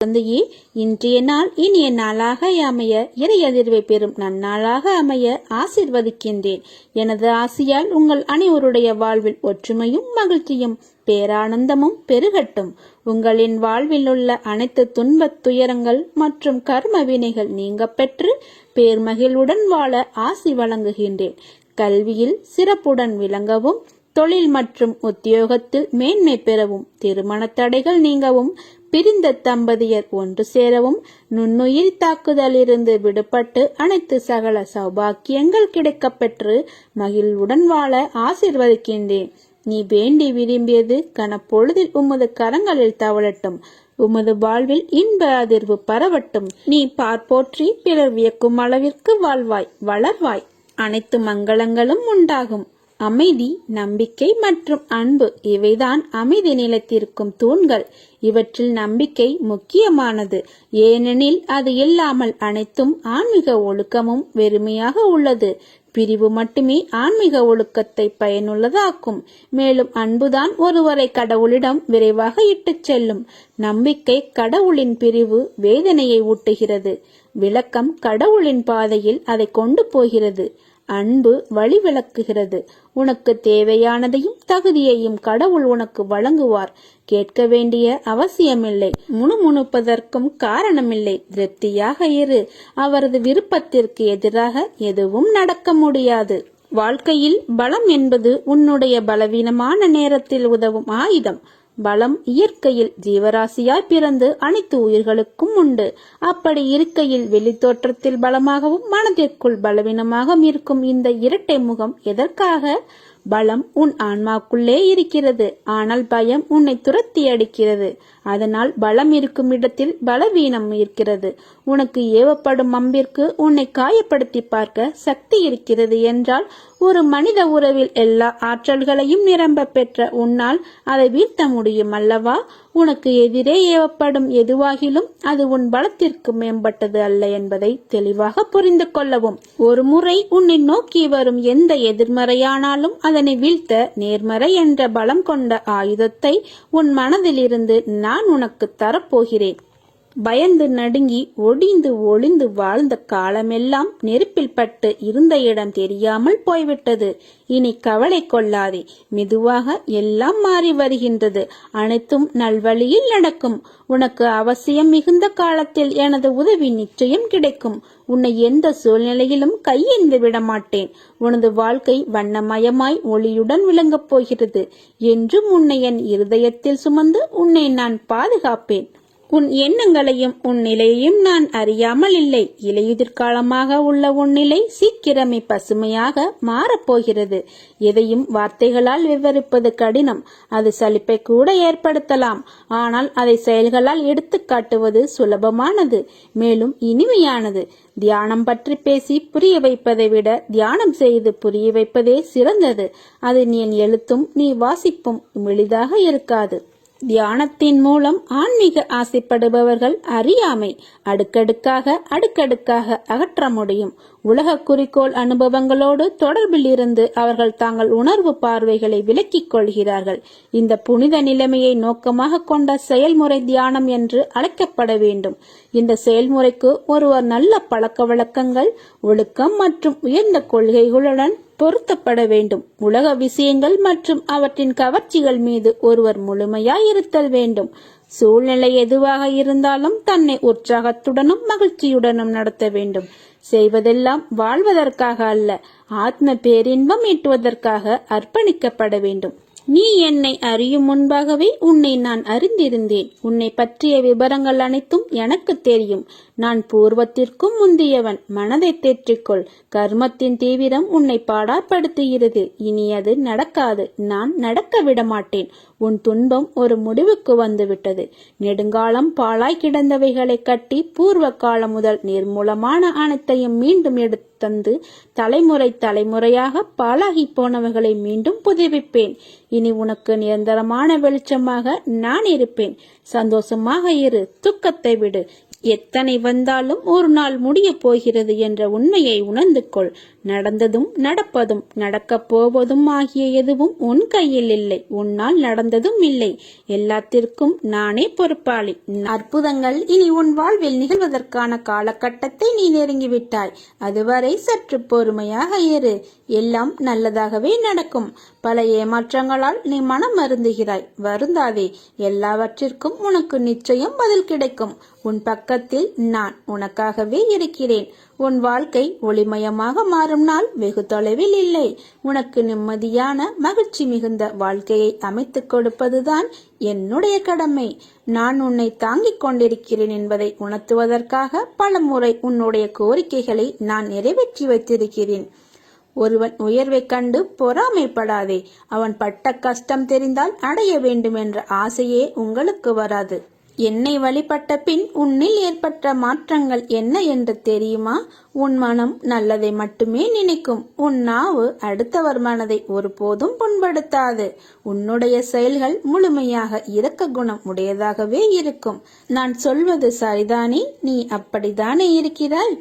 குழந்தையே, இன்றைய நாள் இனிய நாளாக அமைய, இறை அதிர்வை பெறும் நன்னாளாக அமைய ஆசிர்வதிக்கின்றேன். எனது ஆசியால் உங்கள் அனைவருடைய வாழ்வில் ஒற்றுமையும் மகிழ்ச்சியும் பேரானந்தமும் பெருகட்டும். உங்களின் வாழ்வில் உள்ள அனைத்து துன்பத் துயரங்கள் மற்றும் கர்ம வினைகள் நீங்க பெற்று பேர்மகிழ்வுடன் வாழ ஆசி வழங்குகின்றேன். கல்வியில் சிறப்புடன் விளங்கவும், தொழில் மற்றும் உத்தியோகத்தில் மேன்மை பெறவும், திருமண தடைகள் நீங்கவும், பிரிந்த தம்பதியர் ஒன்று சேரவும், நுண்ணுயிர் தாக்குதலிருந்து விடுபட்டு அனைத்து சகல சௌபாக்கியங்கள் கிடைக்கப்பெற்று மகிழ்வுடன் வாழ ஆசிர்வதிக்கின்றேன். நீ வேண்டி விரும்பியது கனப்பொழுதில் உமது கரங்களில் தவழட்டும். உமது வாழ்வில் இன்ப அதிர்வு பரவட்டும். நீ பார்ப்போற்றி பிறர் வியக்கும் அளவிற்கு வாழ்வாய், வளர்வாய். அனைத்து மங்களங்களும் உண்டாகும். அமைதி, நம்பிக்கை மற்றும் அன்பு இவைதான் அமைதி நிலைத்திருக்கும் தூண்கள். இவற்றில் நம்பிக்கை முக்கியமானது. ஏனெனில் அது இல்லாமல் அனைத்தும் ஆன்மீக ஒழுக்கமும் வெறுமையாக உள்ளது. பிரிவு மட்டுமே ஆன்மீக ஒழுக்கத்தை பயனுள்ளதாக்கும். மேலும் அன்புதான் ஒருவரை கடவுளிடம் விரைவாக இட்டுச் செல்லும். நம்பிக்கை கடவுளின் பிரிவு வேதனையை ஊட்டுகிறது. விளக்கம் கடவுளின் பாதையில் அதை கொண்டு போகிறது. அன்பு வழி விளக்குகிறது. உனக்கு தேவையானதையும் தகுதியையும் கடவுள் உனக்கு வழங்குவார். கேட்க வேண்டிய அவசியமில்லை, முணுமுணுப்பதற்கும் காரணமில்லை. திருப்தியாக இரு. அவரது விருப்பத்திற்கு எதிராக எதுவும் நடக்க முடியாது. வாழ்க்கையில் பலம் என்பது உன்னுடைய பலவீனமான நேரத்தில் உதவும் ஆயுதம். பலம் இயற்கையில் ஜீவராசியாய் பிறந்து அனைத்து உயிர்களுக்கும் உண்டு. அப்படி இருக்கையில் வெளித்தோற்றத்தில் பலமாகவும் மனதிற்குள் பலவீனமாக இருக்கும் இந்த இரட்டை முகம் எதற்காக? பலம் உன் ஆன்மாக்குள்ளே இருக்கிறது, ஆனால் பயம் உன்னை துரத்தி அடிக்கிறது. அதனால் பலம் இருக்கும் இடத்தில் பலவீனம் இருக்கிறது. உனக்கு ஏவப்படும் அம்பிற்கு உன்னை காயப்படுத்தி பார்க்க சக்தி இருக்கிறது என்றால், ஒரு மனித உறவில் எல்லா ஆற்றல்களையும் நிரம்ப பெற்ற உன்னால் அதை வீழ்த்த முடியும் அல்லவா? உனக்கு எதிரே ஏவப்படும் எதுவாகிலும் அது உன் பலத்திற்கு மேம்பட்டது அல்ல என்பதை தெளிவாக புரிந்து கொள்ளவும். ஒரு முறை உன்னை நோக்கி வரும் எந்த எதிர்மறையானாலும் அதனை வீழ்த்த நேர்மறை என்ற பலம் கொண்ட ஆயுதத்தை உன் மனதிலிருந்து நான் உனக்கு தரப்போகிறேன். பயந்து நடுங்கி ஒடிந்து ஒளிந்து வாழ்ந்த காலமெல்லாம் நெருப்பில் பட்டு இருந்த இடம் தெரியாமல் போய்விட்டது. இனி கவலை கொள்ளாதே. மெதுவாக எல்லாம் மாறி வருகின்றது. அனைத்தும் நல்வழியில் நடக்கும். உனக்கு அவசியம் மிகுந்த காலத்தில் எனது உதவி நிச்சயம் கிடைக்கும். உன்னை எந்த சூழ்நிலையிலும் கையெழுந்து விட மாட்டேன். உனது வாழ்க்கை வண்ணமயமாய் ஒளியுடன் விளங்கப் போகிறது. என்றும் உன்னை என் இருதயத்தில் சுமந்து உன்னை நான் பாதுகாப்பேன். உன் எண்ணங்களையும் உன் நிலையையும் நான் அறியாமல் இல்லை. இலையுதிர்காலமாக உள்ள உன் நிலை சீக்கிரமே பசுமையாக மாறப்போகிறது. எதையும் வார்த்தைகளால் விவரிப்பது கடினம். அது சலிப்பை கூட ஏற்படுத்தலாம். ஆனால் அதை செயல்களால் எடுத்து காட்டுவது சுலபமானது, மேலும் இனிமையானது. தியானம் பற்றி பேசி புரிய வைப்பதை விட தியானம் செய்து புரிய வைப்பதே சிறந்தது. அது நீ எழுத்தும் நீ வாசிப்பும் எளிதாக இருக்காது. தியானத்தின் மூலம் ஆன்மீக ஆசைப்படுபவர்கள் அறியாமை அடுக்கடுக்காக அகற்ற முடியும். உலக குறிக்கோள் அனுபவங்களோடு தொடர்பில் இருந்து அவர்கள் தாங்கள் உணர்வு பார்வைகளை விலக்கிக் கொள்கிறார்கள். இந்த புனித நிலைமையை நோக்கமாக கொண்ட செயல்முறை தியானம் என்று அழைக்கப்பட வேண்டும். இந்த செயல்முறைக்கு ஒருவர் நல்ல பழக்க வழக்கங்கள், ஒழுக்கம் மற்றும் உயர்ந்த கொள்கைகளுடன் பொருத்தப்பட வேண்டும். உலக விஷயங்கள் மற்றும் அவற்றின் கவர்ச்சிகள் மீது ஒருவர் முழுமையாய் இருத்தல் வேண்டும். சூழ்நிலை எதுவாக இருந்தாலும் தன்னை உற்சாகத்துடனும் மகிழ்ச்சியுடனும் நடத்த வேண்டும். செய்வதெல்லாம் வாழ்வதற்காக அல்ல, ஆத்ம பேரின்பம் ஈட்டுவதற்காக அர்ப்பணிக்கப்பட வேண்டும். நீ என்னை அறியும் முன்பாகவே உன்னை நான் அறிந்திருந்தேன். உன்னை பற்றிய விபரங்கள் அனைத்தும் எனக்கு தெரியும். நான் பூர்வத்திற்கும் முந்தியவன். மனதை தேற்றிக்கொள். கர்மத்தின் தீவிரம் உன்னை பாடாப்படுத்துகிறது. இனி அது நடக்காது. நான் நடக்க விட மாட்டேன். உன் துன்பம் ஒரு முடிவுக்கு வந்துவிட்டது. நெடுங்காலம் பாழாய் கிடந்தவைகளை கட்டி பூர்வ காலம் முதல் நிர்மூலமான அனைத்தையும் மீண்டும் எடுத்தந்து தலைமுறையாக பாழாகி போனவைகளை மீண்டும் புதுப்பிப்பேன். இனி உனக்கு நிரந்தரமான வெளிச்சமாக நான் இருப்பேன். சந்தோஷமாக இரு, துக்கத்தை விடு. எத்தனை வந்தாலும் ஒரு நாள் முடியப் போகிறது என்ற உண்மையை உணர்ந்து கொள். நடந்ததும் நடப்பதும் நடக்கப் போவதும் ஆகிய எதுவும் உன் கையில் இல்லை. உன்னால் நடந்ததும் இல்லை. எல்லாத்திற்கும் நானே பொறுப்பாளி. அற்புதங்கள் இனி உன் வாழ்வில் நிகழ்வதற்கான காலகட்டத்தை நீ நெருங்கிவிட்டாய். அதுவரை சற்று பொறுமையாக இரு. எல்லாம் நல்லதாகவே நடக்கும். பல ஏமாற்றங்களால் நீ மனம் வருந்துகிறாய். வருந்தாதே. எல்லாவற்றிற்கும் உனக்கு நிச்சயம் பதில் கிடைக்கும். உன் பக்கத்தில் நான் உனக்காகவே இருக்கிறேன். உன் வாழ்க்கை ஒளிமயமாக மாறும் நாள் வெகு தொலைவில் இல்லை. உனக்கு நிம்மதியான மகிழ்ச்சி மிகுந்த வாழ்க்கையை அமைத்துக் கொடுப்பதுதான் என்னுடைய கடமை. நான் உன்னை தாங்கிக் கொண்டிருக்கிறேன் என்பதை உணர்த்துவதற்காக பல முறை உன்னுடைய கோரிக்கைகளை நான் நிறைவேற்றி வைத்திருக்கிறேன். ஒருவன் உயர்வை கண்டு பொறாமைப்படாதே. அவன் பட்ட கஷ்டம் தெரிந்தால் அடைய வேண்டும் என்ற ஆசையே உங்களுக்கு வராது. என்னை வழிபட்ட பின் உன்னில் ஏற்பட்ட மாற்றங்கள் என்ன என்று தெரியுமா? உன் மனம் நல்லதை மட்டுமே நினைக்கும். உன் நாவு அடுத்தவர் மனதை ஒருபோதும் புண்படுத்தாது. உன்னுடைய செயல்கள் முழுமையாக இரக்க குணம் உடையதாகவே இருக்கும். நான் சொல்வது சரிதானே? நீ அப்படித்தானே இருக்கிறாய்?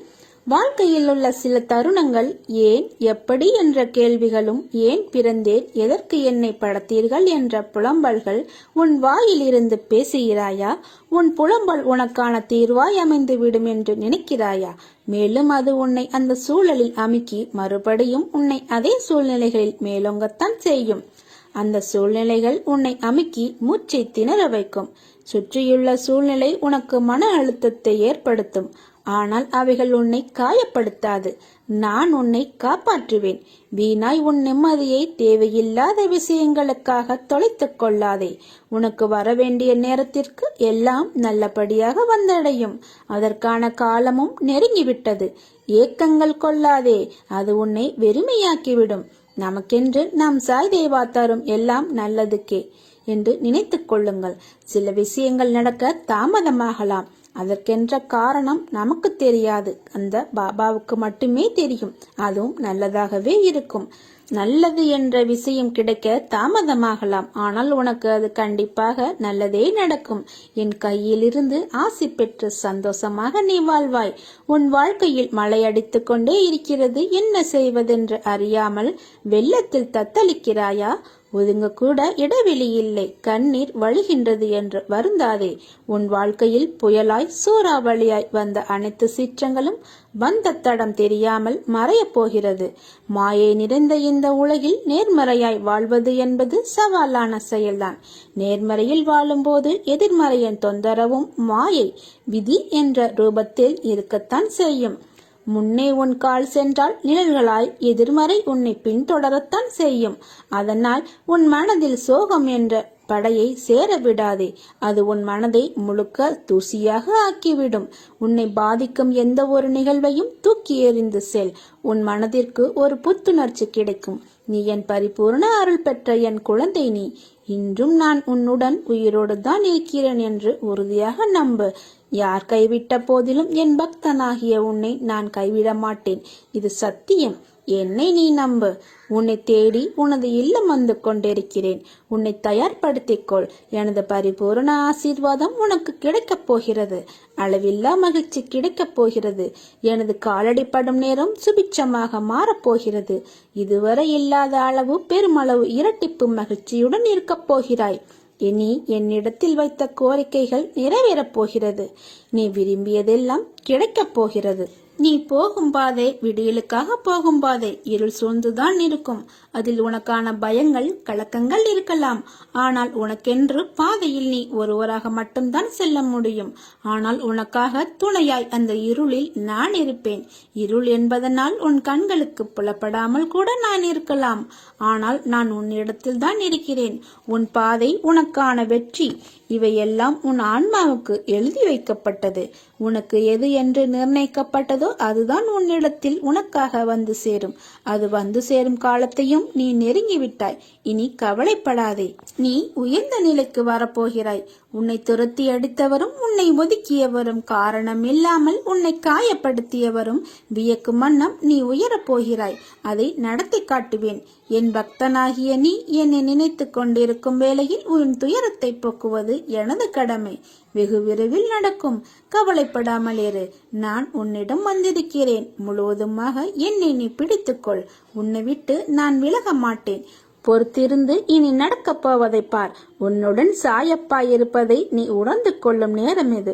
வாழ்க்கையில் உள்ள சில தருணங்கள் ஏன், எப்படி என்ற கேள்விகளும், ஏன் பிறந்தேன், எதற்கு என்னை படைத்தீர்கள் என்ற புலம்பல்கள் உன் வாயிலிருந்து பேசுகிறாயா? உன் புலம்பல் உனக்கான தீர்வாய் அமைந்துவிடும் என்று நினைக்கிறாயா? மேலும் அது உன்னை அந்த சூழலில் அமுக்கி மறுபடியும் உன்னை அதே சூழ்நிலைகளில் மேலோங்கத்தான் செய்யும். அந்த சூழ்நிலைகள் உன்னை அமுக்கி மூச்சை திணற வைக்கும். சுற்றியுள்ள சூழ்நிலை உனக்கு மன அழுத்தத்தை ஏற்படுத்தும். ஆனால் அவைகள் உன்னை காயப்படுத்தாது. நான் உன்னை காப்பாற்றுவேன். வீணாய் உன் நிம்மதியை தேவையில்லாத விஷயங்களுக்காக தொலைத்துக் கொள்ளாதே. உனக்கு வரவேண்டிய நேரத்திற்கு எல்லாம் நல்லபடியாக வந்தடையும். அதற்கான காலமும் நெருங்கிவிட்டது. ஏக்கங்கள் கொள்ளாதே. அது உன்னை வெறுமையாக்கிவிடும். நமக்கென்று நாம் சாய் தேவா தரும் எல்லாம் நல்லதுக்கே என்று நினைத்துக் கொள்ளுங்கள். சில விஷயங்கள் நடக்க தாமதமாகலாம். அதற்கென்ற காரணம் நமக்கு தெரியாது. அந்த பாபாவுக்கு மட்டுமே தெரியும். அதுவும் நல்லதாகவே இருக்கும். நல்லது என்ற விஷயம் கிடைக்க தாமதமாகலாம். ஆனால் உனக்கு அது கண்டிப்பாக நல்லதே நடக்கும். என் கையிலிருந்து ஆசி பெற்று சந்தோஷமாக நீ வாழ்வாய். உன் வாழ்க்கையில் மழை அடித்துக் கொண்டே இருக்கிறது. என்ன செய்வதென்று அறியாமல் வெள்ளத்தில் தத்தளிக்கிறாயா? ஒதுங்க கூட இடைவெளி இல்லை. கண்ணீர் வழிகின்றது என்று வருந்தாதே. உன் வாழ்க்கையில் புயலாய் சூறாவளியாய் வந்த அனைத்து சீற்றங்களும் வந்த தடம் தெரியாமல் மறையப் போகிறது. மாயை நிறைந்த இந்த உலகில் நேர்மறையாய் வாழ்வது என்பது சவாலான செயல்தான். நேர்மறையில் வாழும்போது எதிர்மறையின் தொந்தரவும் மாயை விதி என்ற ரூபத்தில் இருக்கத்தான் செய்யும். முன்னே உன் கால் சென்றால் நிழல்களாய் எதிர்மறை உன்னை பின்தொடரத்தான் செய்யும். அதனால் உன் மனதில் சோகம் என்ற படையை சேர விடாதே. அது உன் மனதை முழுக்க தூசியாக ஆக்கிவிடும். உன்னை பாதிக்கும் எந்த ஒரு நிகழ்வையும் தூக்கி எறிந்து செல். உன் மனதிற்கு ஒரு புத்துணர்ச்சி கிடைக்கும். நீ என் பரிபூர்ண அருள் பெற்ற என் குழந்தை. நீ இன்றும் நான் உன்னுடன் உயிரோடு தான் இருக்கிறேன் என்று உறுதியாக நம்பு. யார் கைவிட்ட போதிலும் என் பக்தனாகிய உன்னை நான் கைவிட மாட்டேன். இது சத்தியம். என்னை நீ நம்பு. உன்னை தேடி உனது இல்லம் வந்து கொண்டிருக்கிறேன். உன்னை தயார்படுத்திக்கொள். எனது பரிபூரண ஆசீர்வாதம் உனக்கு கிடைக்கப் போகிறது. அளவில்லா மகிழ்ச்சி கிடைக்கப் போகிறது. எனது காலடிப்படும் நேரம் சுபிட்சமாக மாறப்போகிறது. இதுவரை இல்லாத அளவு பெருமளவு இரட்டிப்பு மகிழ்ச்சியுடன் இருக்கப் போகிறாய். இனி என்னிடத்தில் வைத்த கோரிக்கைகள் நிறைவேறப் போகிறது. நீ விரும்பியதெல்லாம் கிடைக்கப் போகிறது. நீ போகும் பாதை விடியலுக்காக போகும் பாதை. இருள் சூழ்ந்துதான் இருக்கும். அதில் உனக்கான பயங்கள், கலக்கங்கள் இருக்கலாம். ஆனால் உனக்கென்று பாதையில் நீ ஒருவராக மட்டும்தான் செல்ல முடியும். ஆனால் உனக்காக துணையாய் அந்த இருளில் நான் இருப்பேன். இருள் என்பதனால் உன் கண்களுக்கு புலப்படாமல் கூட நான் இருக்கலாம். ஆனால் நான் உன்னிடத்தில் தான் இருக்கிறேன். உன் பாதை, உனக்கான வெற்றி, இவையெல்லாம் உன் ஆன்மாவுக்கு எழுதி வைக்கப்பட்டது. உனக்கு எது என்று நிர்ணயிக்கப்பட்டதோ அதுதான் உன்னிடத்தில் உனக்காக வந்து சேரும். அது வந்து சேரும் காலத்தையும் நீ நெருங்கிவிட்டாய். இனி கவலைப்படாதே. நீ உயர்ந்த நிலைக்கு வரப்போகிறாய். உன்னை துரத்தி அடித்தவரும் உன்னை ஒதுக்கியவரும் காரணம் இல்லாமல் உன்னை காயப்படுத்தியவரும் வியக்கும் வண்ணம் நீ உயரப் போகிறாய். அதை நடத்தி காட்டுவேன். என் பக்தனாகிய நீ என்னை நினைத்து கொண்டிருக்கும் வேளையில் உன் துயரத்தை போக்குவது எனது கடமை. வெகு விரைவில் நடக்கும். கவலைப்படாமல் இரு. நான் உன்னிடம் வந்திருக்கிறேன். முழுவதுமாக என்னை நீ பிடித்துக்கொள். உன்னை விட்டு நான் விலக மாட்டேன். பொறுத்திருந்து இனி நடக்கப் போவதை பார். உன்னுடன் சாயப்பாயிருப்பதை நீ உணர்ந்து கொள்ளும் நேரம் இது.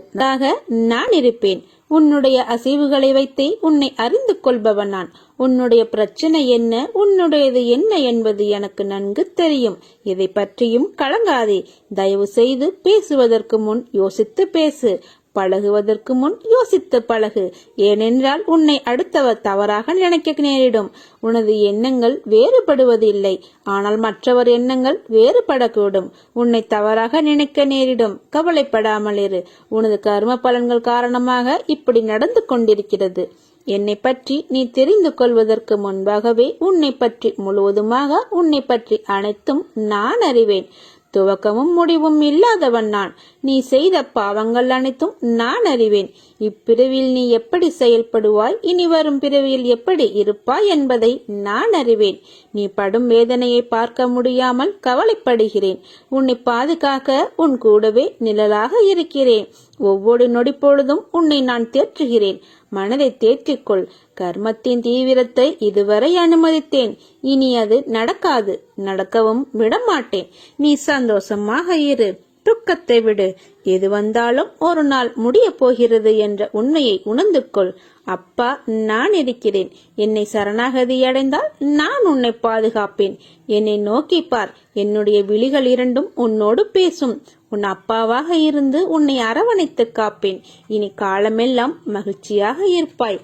நான் இருப்பேன். உன்னுடைய அசைவுகளை வைத்தே உன்னை அறிந்து கொள்பவன் நான். உன்னுடைய பிரச்சனை என்ன, உன்னுடையது என்ன என்பது எனக்கு நன்கு தெரியும். இதை பற்றியும் கலங்காதே. தயவு செய்து பேசுவதற்கு முன் யோசித்து பேசு. பழகுவதற்கு முன் யோசித்து பழகு. ஏனென்றால் உன்னை அடுத்தவர் தவறாக நினைக்க நேரிடும். உனது எண்ணங்கள் வேறுபடுவதில்லை, ஆனால் மற்றவர் எண்ணங்கள் வேறுபடக்கூடும். உன்னை தவறாக நினைக்க நேரிடும். கவலைப்படாமல் இரு. உனது கர்ம பலன்கள் காரணமாக இப்படி நடந்து கொண்டிருக்கிறது. என்னை பற்றி நீ தெரிந்து கொள்வதற்கு முன்பாகவே உன்னை பற்றி முழுவதுமாக, உன்னை பற்றி அனைத்தும் நான் அறிவேன். துவக்கமும் முடிவும் இல்லாதவன் நான். நீ செய்த பாவங்கள் அனைத்தும் நான் அறிவேன். இப்பிறவியில் நீ எப்படி செயல்படுவாய், இனி வரும் பிறவியில் எப்படி இருப்பாய் என்பதை நான் அறிவேன். நீ படும் வேதனையை பார்க்க முடியாமல் கவலைப்படுகிறேன். உன்னை பாதுகாக்க உன் கூடவே நிழலாக இருக்கிறேன். ஒவ்வொரு நொடி பொழுதும் உன்னை நான் தேற்றுகிறேன். மனதை தேற்றிக்கொள். கர்மத்தின் தீவிரத்தை இதுவரை அனுமதித்தேன். இனி அது நடக்காது. நடக்கவும் விடமாட்டேன். நீ சந்தோஷமாக இரு. துக்கத்தை விடு. எது வந்தாலும் ஒரு நாள் முடிய போகிறது என்ற உண்மையை உணர்ந்து கொள். அப்பா நான் இருக்கிறேன். என்னை சரணாகதி அடைந்தால் நான் உன்னை பாதுகாப்பேன். என்னை நோக்கி பார். என்னுடைய விழிகள் இரண்டும் உன்னோடு பேசும். உன் அப்பாவாக இருந்து உன்னை அரவணைத்து காப்பேன். இனி காலமெல்லாம் மகிழ்ச்சியாக இருப்பாய்.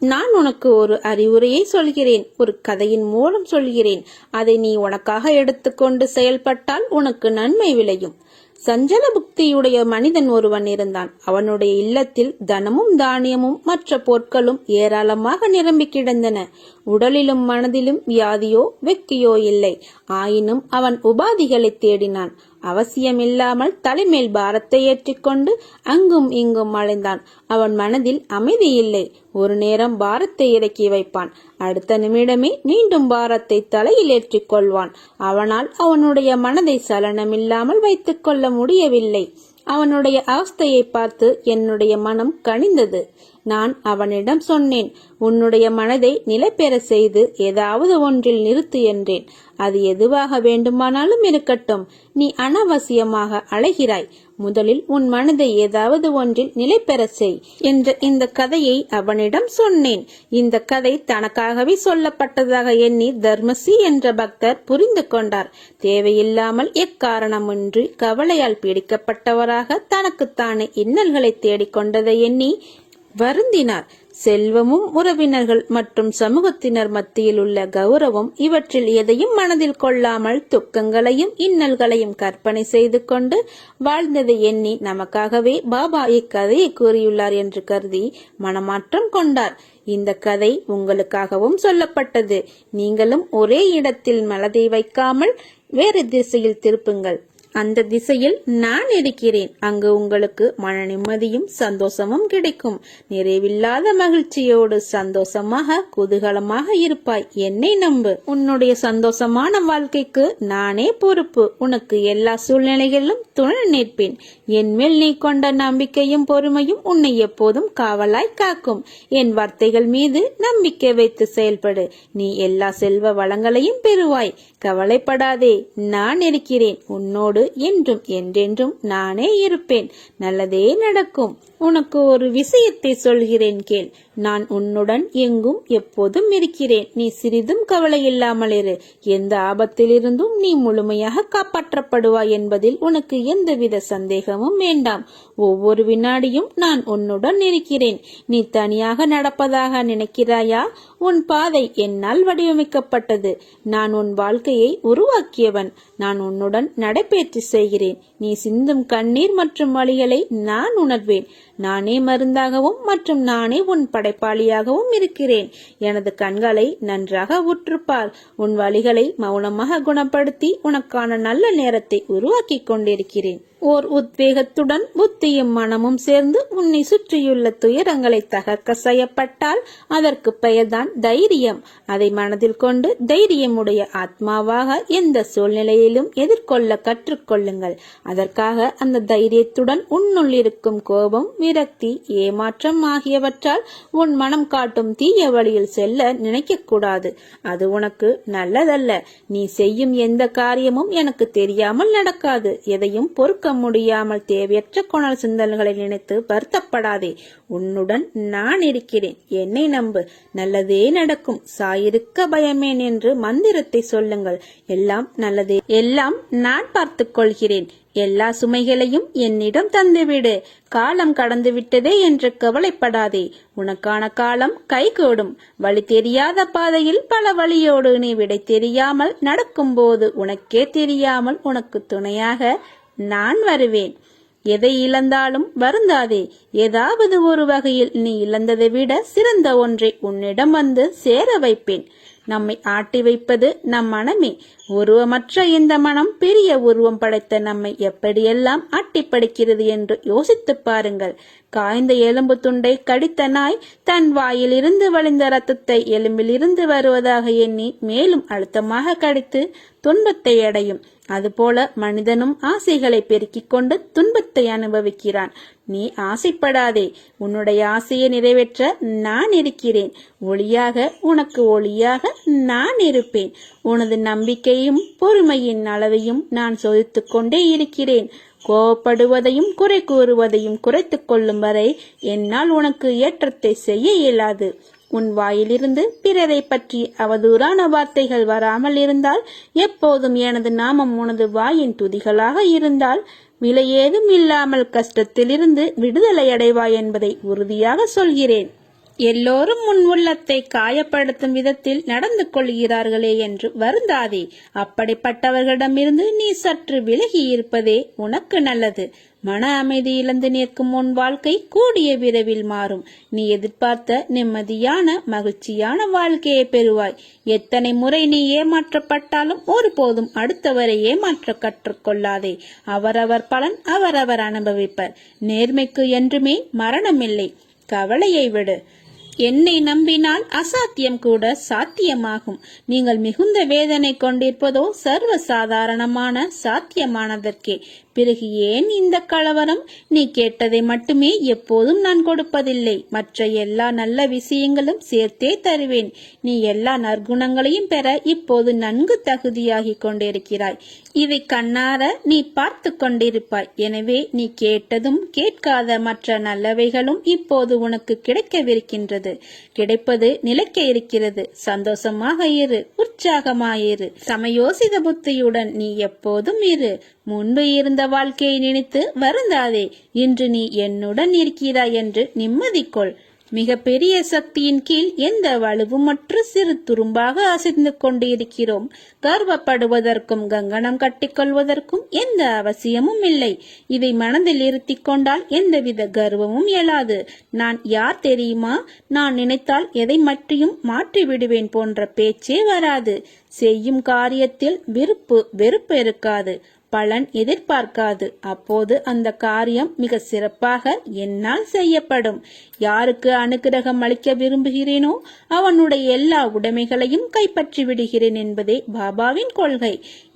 நான் உனக்கு ஒரு அறிவுரையை சொல்கிறேன். ஒரு கதையின் மூலம் சொல்கிறேன். அதை நீ உனக்காக எடுத்துக்கொண்டு செயல்பட்டால் உனக்கு நன்மை விளையும். சஞ்சல புக்தியுடைய மனிதன் ஒருவன் இருந்தான். அவனுடைய இல்லத்தில் தனமும் தானியமும் மற்ற பொருட்களும் ஏராளமாக நிரம்பி கிடந்தன. உடலிலும் மனதிலும் வியாதியோ வெக்கியோ இல்லை. ஆயினும் அவன் உபாதிகளை தேடினான். அவசியமில்லாமல் தலைமேல் பாரத்தை ஏற்றிக்கொண்டு அங்கும் இங்கும் அலைந்தான். அவன் மனதில் அமைதி இல்லை. ஒரு நேரம் பாரத்தை இறக்கி வைப்பான். அடுத்த நிமிடமே மீண்டும் பாரத்தை தலையில் ஏற்றிக் கொள்வான். அவனால் அவனுடைய மனதை சலனமில்லாமல் வைத்துக் கொள்ள முடியவில்லை. அவனுடைய அவஸ்தையை பார்த்து என்னுடைய மனம் கனிந்தது. நான் அவனிடம் சொன்னேன், உன்னுடைய மனதை நிலை பெற செய்து ஏதாவது ஒன்றில் நிறுத்து என்றேன். அது எதுவாக வேண்டுமானாலும் இருக்கட்டும். நீ அனாவசியமாக அலைகிறாய். முதலில் உன் மனதை ஏதாவது ஒன்றில் நிலை பெற செய் என்ற இந்த கதையை அவனிடம் சொன்னேன். இந்த கதை தனக்காகவே சொல்லப்பட்டதாக எண்ணி தர்மசி என்ற பக்தர் புரிந்து கொண்டார். தேவையில்லாமல் எக்காரணமின்றி கவலையால் பீடிக்கப்பட்டவராக தனக்குத்தானே இன்னல்களை தேடிக்கொண்டதை எண்ணி வருந்தினார். செல்வமும் உறவினர்கள் மற்றும் சமூகத்தினர் மத்தியில் உள்ள கௌரவம் இவற்றில் எதையும் மனதில் கொள்ளாமல் துக்கங்களையும் இன்னல்களையும் கற்பனை செய்து கொண்டு வாழ்ந்ததை எண்ணி நமக்காகவே பாபா இக்கதையை கூறியுள்ளார் என்று கருதி மனமாற்றம் கொண்டார். இந்த கதை உங்களுக்காகவும் சொல்லப்பட்டது. நீங்களும் ஒரே இடத்தில் மனதை வைக்காமல் வேறு திசையில் திருப்புங்கள். அந்த திசையில் நான் இருக்கிறேன். அங்கு உங்களுக்கு மன நிம்மதியும் சந்தோஷமும் கிடைக்கும். நிறைவில்லாத மகிழ்ச்சியோடு சந்தோஷமாக குதூகலமாக இருப்பாய். என்னை நம்பு. உன்னுடைய சந்தோஷமான வாழ்க்கைக்கு நானே பொறுப்பு. உனக்கு எல்லா சூழ்நிலைகளிலும் துணை நிற்பேன். என் மேல் நீ கொண்ட நம்பிக்கையும் பொறுமையும் உன்னை எப்போதும் காவலாய் காக்கும். என் வார்த்தைகள் மீது நம்பிக்கை வைத்து செயல்படு. நீ எல்லா செல்வ வளங்களையும் பெறுவாய். கவலைப்படாதே. நான் இருக்கிறேன். உன்னோடு என்றும் என்றென்றும் நானே இருப்பேன். நல்லதே நடக்கும். உனக்கு ஒரு விஷயத்தை சொல்கிறேன் கேள். நான் உன்னுடன் எங்கும் எப்போதும் இருக்கிறேன். நீ சிறிதும் கவலை இல்லாமல் இரு. எந்த ஆபத்திலிருந்தும் நீ முழுமையாக காப்பாற்றப்படுவாய் என்பதில் உனக்கு எந்தவித சந்தேகமும் வேண்டாம். ஒவ்வொரு வினாடியும் நான் உன்னுடன் இருக்கிறேன். நீ தனியாக நடப்பதாக நினைக்கிறாயா? உன் பாதை என்னால் வடிவமைக்கப்பட்டது. நான் உன் வாழ்க்கையை உருவாக்கியவன். நான் உன்னுடன் நடைபெற்று செய்கிறேன். நீ சிந்தும் கண்ணீர் மற்றும் வலிகளை நான் உணர்வேன். நானே மருந்தாகவும் மற்றும் நானே உன் படைப்பாளியாகவும் இருக்கிறேன். எனது கண்களை நன்றாக உற்றுப்பார். உன் வலிகளை மௌனமாக குணப்படுத்தி உனக்கான நல்ல நேரத்தை உருவாக்கி கொண்டிருக்கிறேன். ஓர் உத்வேகத்துடன் புத்தியும் மனமும் சேர்ந்து உன்னை சுற்றியுள்ள துயரங்களை தகர்க்க செய்யப்பட்டால் அதற்கு பெயர்தான் தைரியம். அதை மனதில் கொண்டு தைரியமுடைய ஆத்மாவாக எந்த சூழ்நிலையிலும் எதிர்கொள்ள கற்றுக்கொள்ளுங்கள். அதற்காக அந்த தைரியத்துடன் உன்னுள் இருக்கும் கோபம், விரக்தி, ஏமாற்றம் ஆகியவற்றால் உன் மனம் காட்டும் தீய வழியில் செல்ல நினைக்கக்கூடாது. அது உனக்கு நல்லதல்ல. நீ செய்யும் எந்த காரியமும் எனக்கு தெரியாமல் நடக்காது. எதையும் பொறுக்க முடியாமல் தேவையற்ற கொணல் சிந்தல்களை நினைத்து வருத்தப்படாதே. உன்னுடன் நான் இருக்கிறேன். என்னை நம்பு. நல்லதே நடக்கும். சாயிருக்க பயமேன் என்று மந்திரத்தை சொல்லுங்கள். எல்லாம் நல்லதே. எல்லாம் நான் பார்த்துக் கொள்கிறேன். எல்லா சுமைகளையும் என்னிடம் தந்துவிடு. காலம் கடந்து விட்டதே என்று கவலைப்படாதே. உனக்கான காலம் கைகூடும். வழி தெரியாத பாதையில் பல வழியோடு நீ விடை தெரியாமல் நடக்கும்போது உனக்கே தெரியாமல் உனக்கு துணையாக நான் வருவேன். எதை இழந்தாலும் வருந்தாதே. ஏதாவது ஒரு வகையில் நீ இழந்ததை விட சிறந்த ஒன்றை உன்னிடம் வந்து சேர வைப்பேன். நம்மை ஆட்டி வைப்பது நம் மனமே. உருவமற்ற இந்த மனம் பெரிய உருவம் படைத்த நம்மை எப்படியெல்லாம் ஆட்டி படைக்கிறது என்று யோசித்து பாருங்கள். காய்ந்த எலும்பு துண்டை கடித்த நாய் தன் வாயிலிருந்து வழிந்த ரத்தத்தை எலும்பிலிருந்து வருவதாக எண்ணி மேலும் அழுத்தமாக கடித்து துன்பத்தை அடையும். அதுபோல மனிதனும் ஆசைகளை பெருக்கிக் கொண்டு துன்பத்தை அனுபவிக்கிறான். நீ ஆசைப்படாதே. உன்னுடைய ஆசையை நிறைவேற்ற நான் இருக்கிறேன். ஒளியாக உனக்கு ஒளியாக நான் இருப்பேன். உனது நம்பிக்கையும் பொறுமையின் அளவையும் நான் சோதித்துக் கொண்டே இருக்கிறேன். கோபப்படுவதையும் குறை கூறுவதையும் குறைத்துக் கொள்ளும் வரை என்னால் உனக்கு ஏற்றத்தை செய்ய இயலாது. உன் வாயிலிருந்து பிறரை பற்றி அவதூறான வார்த்தைகள் வராமல் இருந்தால், எப்போதும் எனது நாமம் உனது வாயின் துதிகளாக இருந்தால், விலை ஏதும் இல்லாமல் கஷ்டத்திலிருந்து விடுதலை அடைவாய் என்பதை உறுதியாக சொல்கிறேன். எல்லோரும் உன் உள்ளத்தை காயப்படுத்தும் விதத்தில் நடந்து கொள்கிறார்களே என்று வருந்தாதே. அப்படிப்பட்டவர்களிடமிருந்து நீ சற்று விலகி இருப்பதே உனக்கு நல்லது. மன அமைதி இழந்து நிற்கும் உன் வாழ்க்கை கூடிய விரைவில் மாறும். நீ எதிர்பார்த்த நிம்மதியான மகிழ்ச்சியான வாழ்க்கையை பெறுவாய். எத்தனை முறை நீ ஏமாற்றப்பட்டாலும் ஒருபோதும் அடுத்தவரை ஏமாற்ற கற்றுக்கொள்ளாதே. அவரவர் பலன் அவரவர் அனுபவிப்பர். நேர்மைக்கு என்றுமே மரணமில்லை. கவலையை விடு. என்னை நம்பினால் அசாத்தியம் கூட சாத்தியமாகும். நீங்கள் மிகுந்த வேதனை கொண்டிருப்பதோ சர்வ சாதாரணமான சாத்தியமானதற்கே. பிறகு ஏன் இந்த கலவரம்? நீ கேட்டதை மட்டுமே எப்போதும் நான் கொடுப்பதில்லை. மற்ற எல்லா நல்ல விஷயங்களும் சேர்த்தே தருவேன். நீ எல்லா நற்குணங்களையும் பெற இப்போது நன்கு தகுதியாகி கொண்டிருக்கிறாய். இதை கண்ணார நீ பார்த்து கொண்டிருப்பாய். எனவே நீ கேட்டதும் கேட்காத மற்ற நல்லவைகளும் இப்போது உனக்கு கிடைக்கவிருக்கின்றது. கிடைப்பது நிலைக்க இருக்கிறது. சந்தோஷமாக இரு. உற்சாகமாயிரு. சமயோசித புத்தியுடன் நீ எப்போதும் இரு. முன்பு இருந்த வாழ்க்கையை நினைத்து வருந்தாதே. இன்று நீ என்னுடன் இருக்கிறாய் என்று நிம்மதி கொள். மிக பெரிய சக்தியின் கீழ் எந்த வலுவுமற்ற சிறு துரும்பாக அசைந்து கொண்டிருக்கிறோம். கர்வப்படுவதற்கும் கங்கணம் கட்டிக்கொள்வதற்கும் எந்த அவசியமும் இல்லை. இதை மனதில் இருத்தி கொண்டால் எந்தவித கர்வமும் எழாது. நான் யார் தெரியுமா? நான் நினைத்தால் எதை மற்றியும் மாற்றி விடுவேன் போன்ற பேச்சே வராது. செய்யும் காரியத்தில் வெறுப்பு இருக்காது. பலன் எதிர்பார்க்காது. அப்போது அந்த காரியம் மிக சிறப்பாக என்னால் செய்யப்படும். யாருக்கு அனுக்கிரகம் அளிக்க விரும்புகிறேனோ அவனுடைய எல்லா உடைமைகளையும் கைப்பற்றி விடுகிறேன் என்பதே பாபாவின் கொள்கை.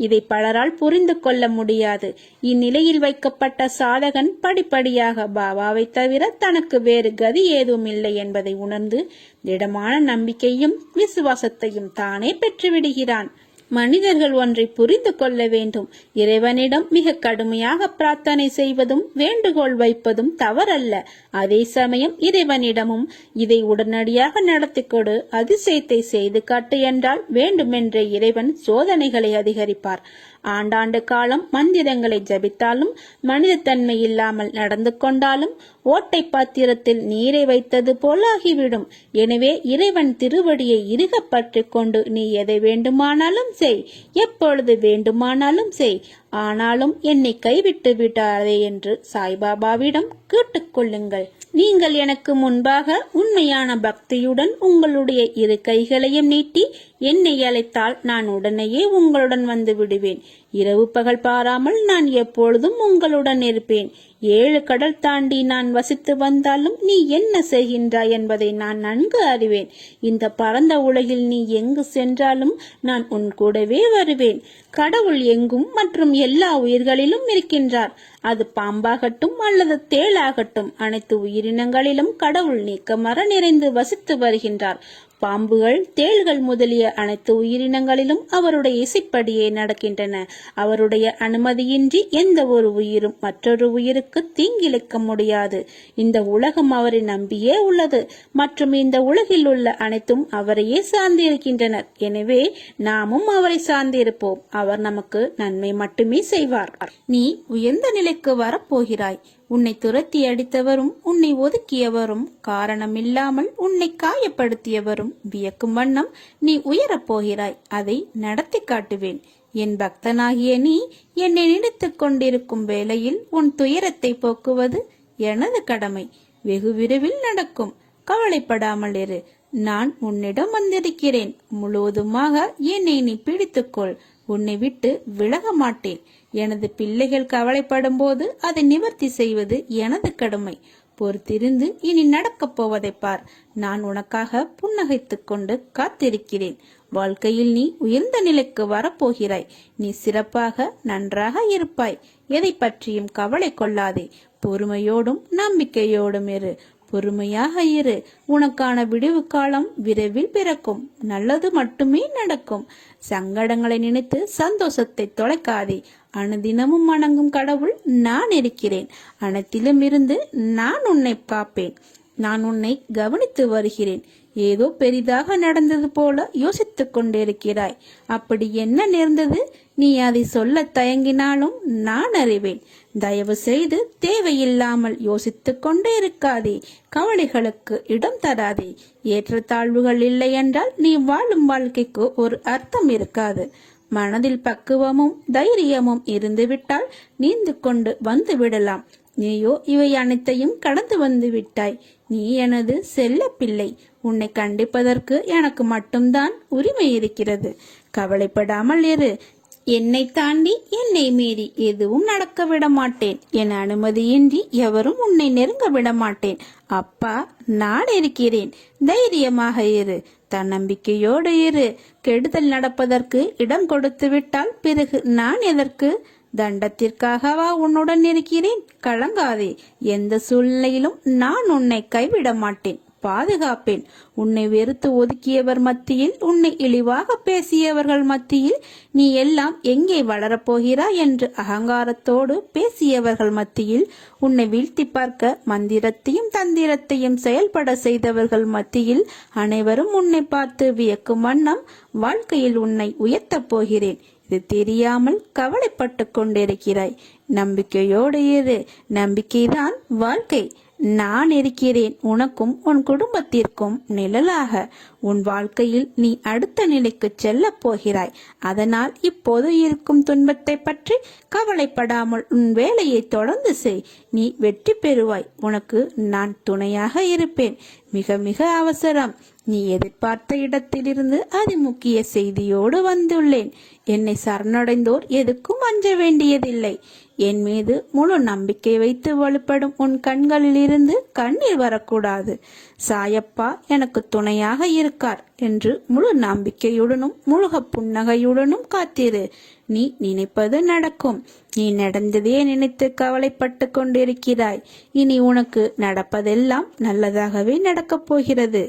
இதை பலரால் புரிந்து கொள்ள முடியாது. இந்நிலையில் வைக்கப்பட்ட சாதகன் படிப்படியாக பாபாவை தவிர தனக்கு வேறு கதி ஏதும் இல்லை என்பதை உணர்ந்து திடமான நம்பிக்கையும் விசுவாசத்தையும் தானே பெற்றுவிடுகிறான். மனிதர்கள் ஒன்றை புரிந்து கொள்ள வேண்டும். இறைவனிடம் மிக கடுமையாக பிரார்த்தனை செய்வதும் வேண்டுகோள் வைப்பதும் தவறல்ல. அதே சமயம் இறைவனிடமும் இதை உடனடியாக நடத்தி கொடு, அதிசயத்தை செய்து காட்டு என்றால் வேண்டுமென்றே இறைவன் சோதனைகளை அதிகரிப்பார். ஆண்டாண்டு காலம் மந்திரங்களை ஜபித்தாலும் மனித தன்மை இல்லாமல் நடந்து கொண்டாலும் ஓட்டை பாத்திரத்தில் நீரை வைத்தது போலாகிவிடும். எனவே இறைவன் திருவடியை இறுக பற்றி கொண்டு நீ எதை வேண்டுமானாலும் செய், எப்பொழுது வேண்டுமானாலும் செய். ஆனாலும் என்னை கைவிட்டு விடாதே என்று சாய்பாபாவிடம் கேட்டுக்கொள்ளுங்கள். நீங்கள் எனக்கு முன்பாக உண்மையான பக்தியுடன் உங்களுடைய இரு கைகளையும் நீட்டி என்னை அழைத்தால் நான் உடனேயே உங்களுடன் வந்து விடுவேன். இரவு பகல் பாராமல் நான் எப்பொழுதும் உங்களுடன் இருப்பேன். 7 கடல் தாண்டி நான் வசித்து வந்தாலும் நீ என்ன செய்கின்றாய் என்பதை நான் நன்கு அறிவேன். இந்த பரந்த உலகில் நீ எங்கு சென்றாலும் நான் உன் கூடவே வருவேன். கடவுள் எங்கும் மற்றும் எல்லா உயிர்களிலும் இருக்கின்றார். அது பாம்பாகட்டும் அல்லது தேளாகட்டும், அனைத்து உயிரினங்களிலும் கடவுள் நீக்கமற நிறைந்து வசித்து வருகின்றார். பாம்புகள், தேள்கள் முதலிய அனைத்து உயிரினங்களிலும் அவருடைய இசைப்படியே நடக்கின்றன. அவருடைய அனுமதியின்றி எந்த ஒரு உயிரும் மற்றொரு உயிருக்கு தீங்கிழைக்க முடியாது. இந்த உலகம் அவரை நம்பியே உள்ளது மற்றும் இந்த உலகில் உள்ள அனைத்தும் அவரையே சார்ந்திருக்கின்றனர். எனவே நாமும் அவரை சார்ந்திருப்போம். அவர் நமக்கு நன்மை மட்டுமே செய்வார். நீ உயர்ந்த நிலைக்கு வரப்போகிறாய். உன்னை துரத்தி அடித்தவரும் உன்னை ஒதுக்கியவரும் காரணமில்லாமல் உன்னை காயப்படுத்தியவரும் வியக்கும் வண்ணம் நீ உயரப் போகிறாய். அதை நடத்தி காட்டுவேன். என் பக்தனாகிய நீ என்னை நினைத்துக் கொண்டிருக்கும் வேளையில் உன் துயரத்தை போக்குவது எனது கடமை. வெகு விரைவில் நடக்கும். கவலைப்படாமல் இரு. நான் உன்னிடம் வந்திருக்கிறேன். முழுவதுமாக என்னை நீ பிடித்துக்கொள். உன்னை விட்டு விலக மாட்டேன். எனது பிள்ளைகள் கவலைப்படும் போது அதை நிவர்த்தி செய்வது எனது கடமை. பொறுத்திருந்து இனி நடக்கப் போவதை பார். நான் உனக்காக புன்னகைத்துக் கொண்டு காத்திருக்கிறேன். வாழ்க்கையில் நீ உயர்ந்த நிலைக்கு வரப்போகிறாய். நீ சிறப்பாக நன்றாக இருப்பாய். எதை பற்றியும் கவலை கொள்ளாதே. பொறுமையோடும் நம்பிக்கையோடும் இரு. பொறுமையாக இரு. உனக்கான விடிவு காலம் விரைவில் பிறக்கும். நல்லது மட்டுமே நடக்கும். சங்கடங்களை நினைத்து சந்தோஷத்தை தொலைக்காதே. அனுதினமும் வணங்கும் கடவுள் நான் இருக்கிறேன். அனைத்திலும் இருந்து நான் உன்னை காப்பேன். நான் உன்னை கவனித்து வருகிறேன். ஏதோ பெரிதாக நடந்தது போல யோசித்துக் கொண்டிருக்கிறாய். அப்படி என்ன நேர்ந்தது? நீ அதை சொல்ல தயங்கினாலும் நான் அறிவேன். தயவு செய்து தேவையில்லாமல் யோசித்துக் கொண்டே இருக்காதே. கவலைகளுக்கு இடம் தராதே. ஏற்றத்தாழ்வுகள் இல்லை என்றால் நீ வாழும் வாழ்க்கைக்கு ஒரு அர்த்தம் இருக்காது. மனதில் பக்குவமும் தைரியமும் இருந்துவிட்டால் நீந்து கொண்டு வந்து விடலாம். நீயோ இவை அனைத்தையும் கடந்து வந்து விட்டாய். நீ எனது செல்ல பிள்ளை. உன்னை கண்டிப்பதற்கு எனக்கு மட்டும்தான் உரிமை இருக்கிறது. கவலைப்படாமல் இரு. என்னை தாண்டி என்னை மீறி எதுவும் நடக்க விட மாட்டேன். என் அனுமதியின்றி எவரும் உன்னை நெருங்க விட மாட்டேன். அப்பா நான் இருக்கிறேன். தைரியமாக இரு. தன்னம்பிக்கையோடு இரு. கெடுதல் நடப்பதற்கு இடம் கொடுத்து விட்டால் பிறகு நான் எதற்கு? தண்டத்திற்காகவா உன்னுடன் இருக்கிறேன்? கலங்காதே. எந்த சூழ்நிலையிலும் நான் உன்னை கைவிட மாட்டேன். பாதுகாப்பேன். உன்னை வெறுத்து ஒதுக்கியவர் மத்தியில், உன்னை இழிவாக பேசியவர்கள் மத்தியில், நீ எல்லாம் எங்கே வளரப்போகிறாய் என்று அகங்காரத்தோடு பேசியவர்கள் மத்தியில், உன்னை வீழ்த்தி பார்க்க மந்திரத்தையும் தந்திரத்தையும் செயல்பட செய்தவர்கள் மத்தியில், அனைவரும் உன்னை பார்த்து வியக்கும் வண்ணம் வாழ்க்கையில் உன்னை உயர்த்தப் போகிறேன். இது தெரியாமல் கவலைப்பட்டு கொண்டிருக்கிறாய். நம்பிக்கையோடு இரு. நம்பிக்கைதான் வாழ்க்கை. நான் இருக்கிறேன். உனக்கும் உன் குடும்பத்திற்கும் நிழலாக. உன் வாழ்க்கையில் நீ அடுத்த நிலைக்கு செல்ல போகிறாய். அதனால் இப்போது இருக்கும் துன்பத்தை பற்றி கவலைப்படாமல் உன் வேலையை தொடர்ந்து செய். நீ வெற்றி பெறுவாய். உனக்கு நான் துணையாக இருப்பேன். மிக மிக அவசரம். நீ எதிர்பார்த்த இடத்திலிருந்து அதிமுக்கிய செய்தியோடு வந்துள்ளேன். என்னை சரணடைந்தோர் எதுக்கும் அஞ்ச வேண்டியதில்லை. என் மீது முழு நம்பிக்கை வைத்து வலுப்படும் உன் கண்களில் இருந்து கண்ணீர் வரக்கூடாது. சாயப்பா எனக்கு துணையாக இருக்கார் என்று முழு நம்பிக்கையுடனும் முழுக புன்னகையுடனும் காத்திரு. நீ நினைப்பது நடக்கும். நீ நடந்ததே நினைத்து கவலைப்பட்டு கொண்டிருக்கிறாய். இனி உனக்கு நடப்பதெல்லாம் நல்லதாகவே நடக்கப் போகிறது.